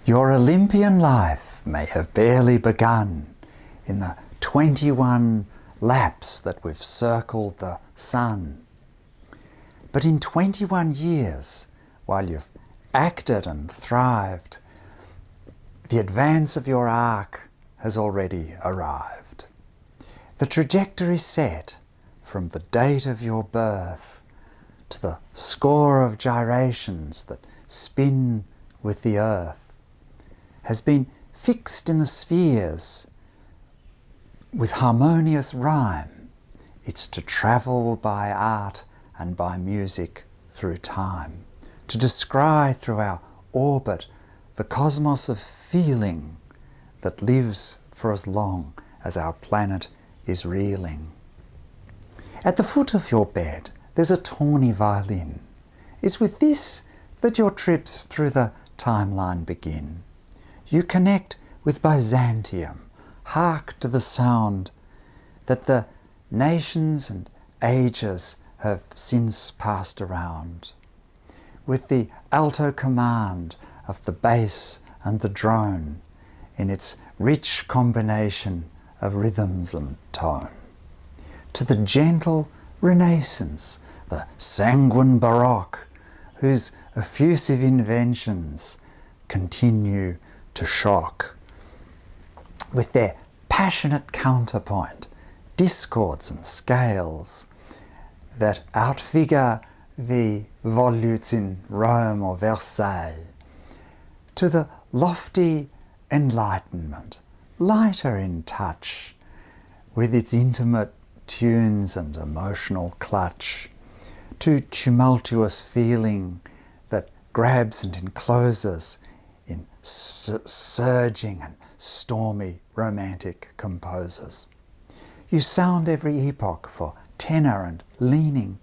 Your Olympian life may have barely begun in the 21 laps that we've circled the sun. But in 21 years, while you've acted and thrived, the advance of your arc has already arrived. The trajectory set from the date of your birth to the score of gyrations that spin with the earth has been fixed in the spheres with harmonious rhyme. It's to travel by art and by music through time, to descry through our orbit the cosmos of feeling that lives for as long as our planet is reeling. At the foot of your bed, there's a tawny violin. It's with this that your trips through the timeline begin. You connect with Byzantium, hark to the sound that the nations and ages have since passed around. With the alto command of the bass and the drone in its rich combination of rhythms and tone. To the gentle Renaissance, the sanguine Baroque, whose effusive inventions continue to shock. With their passionate counterpoint, discords and scales that outfigure the volutes in Rome or Versailles. To the lofty Enlightenment, lighter in touch, with its intimate tunes and emotional clutch. To tumultuous feeling that grabs and encloses in surging and stormy romantic composers. You sound every epoch for tenor and leaning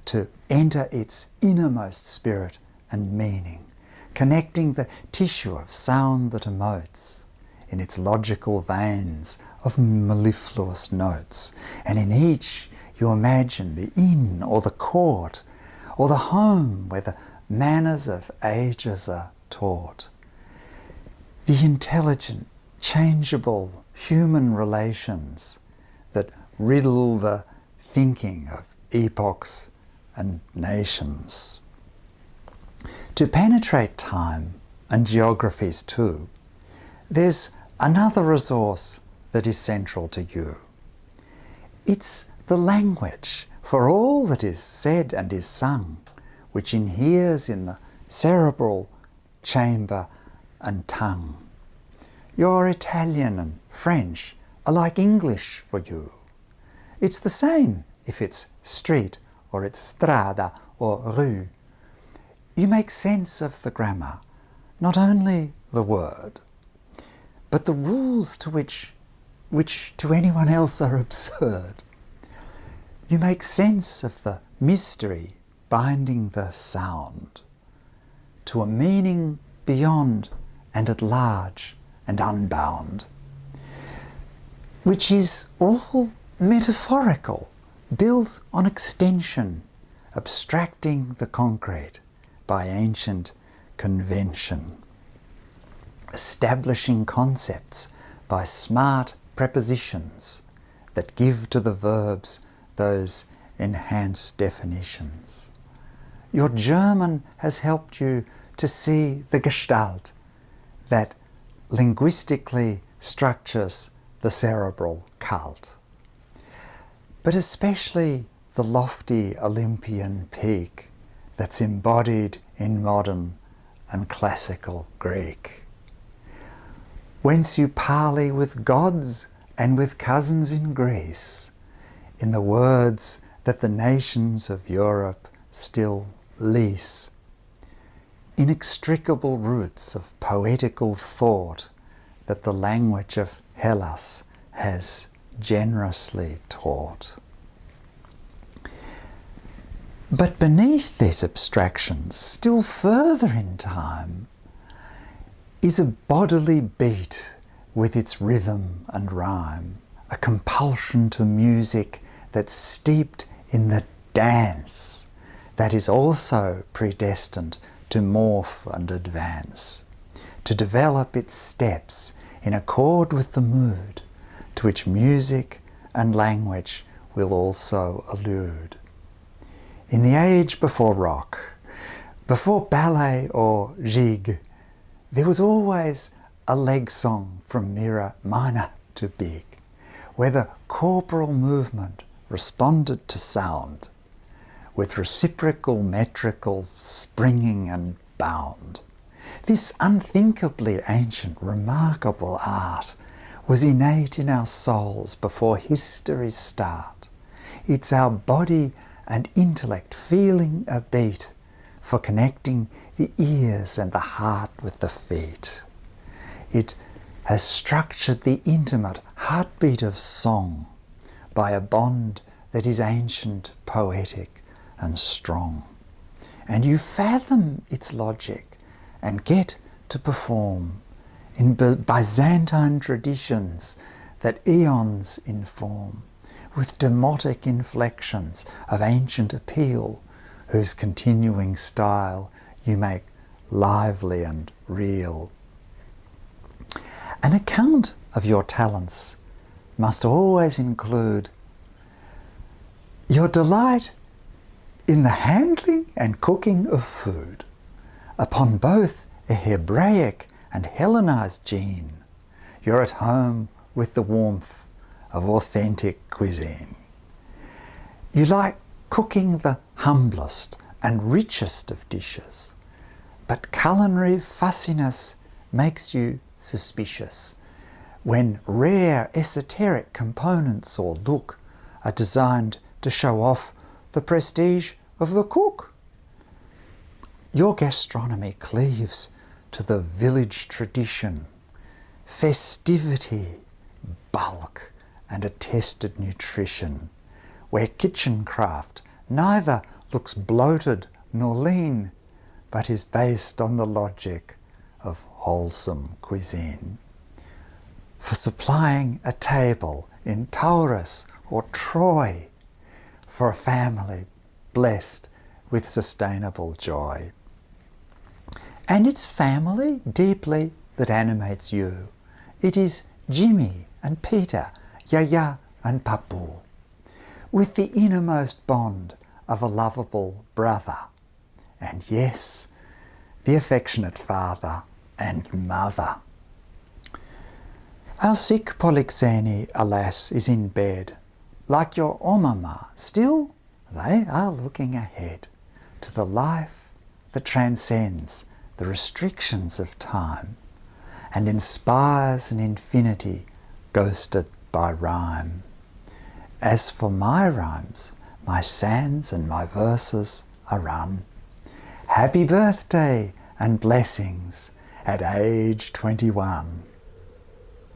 to enter its innermost spirit and meaning, connecting the tissue of sound that emotes in its logical veins of mellifluous notes, and in each you imagine the inn or the court or the home where the manners of ages are taught. The intelligent, changeable human relations that riddle the thinking of epochs and nations. To penetrate time and geographies too, there's another resource that is central to you. It's the language for all that is said and is sung, which inheres in the cerebral chamber and tongue. Your Italian and French are like English for you. It's the same if it's street or it's strada or rue. You make sense of the grammar, not only the word, but the rules to which to anyone else are absurd. You make sense of the mystery binding the sound to a meaning beyond and at large and unbound, which is all metaphorical, built on extension, abstracting the concrete by ancient convention, establishing concepts by smart prepositions that give to the verbs those enhanced definitions. Your German has helped you to see the Gestalt that linguistically structures the cerebral cult, but especially the lofty Olympian peak that's embodied in modern and classical Greek, whence you parley with gods and with cousins in Greece, in the words that the nations of Europe still lease, inextricable roots of poetical thought that the language of Hellas has generously taught. But beneath these abstractions, still further in time, is a bodily beat with its rhythm and rhyme, a compulsion to music that's steeped in the dance that is also predestined to morph and advance, to develop its steps in accord with the mood to which music and language will also allude. In the age before rock, before ballet or jig, there was always a leg song from mirror minor to big, where the corporal movement responded to sound, with reciprocal metrical springing and bound. This unthinkably ancient, remarkable art was innate in our souls before history's start. It's our body and intellect feeling a beat for connecting the ears and the heart with the feet. It has structured the intimate heartbeat of song by a bond that is ancient, poetic, and strong. And you fathom its logic and get to perform in Byzantine traditions that eons inform, with demotic inflections of ancient appeal, whose continuing style you make lively and real. An account of your talents must always include your delight in the handling and cooking of food, upon both a Hebraic and Hellenized gene. You're at home with the warmth of authentic cuisine. You like cooking the humblest and richest of dishes, but culinary fussiness makes you suspicious when rare esoteric components or look are designed to show off the prestige of the cook. Your gastronomy cleaves to the village tradition, festivity, bulk, and attested nutrition, where kitchen craft neither looks bloated nor lean, but is based on the logic of wholesome cuisine. For supplying a table in Taurus or Troy, for a family blessed with sustainable joy. And it's family deeply that animates you. It is Jimmy and Peter, Yaya and Papu, with the innermost bond of a lovable brother, and yes, the affectionate father and mother. Our sick Polixeni, alas, is in bed. Like your Omama, still they are looking ahead to the life that transcends the restrictions of time and inspires an infinity ghosted by rhyme. As for my rhymes, my sands and my verses are run. Happy birthday and blessings at age 21.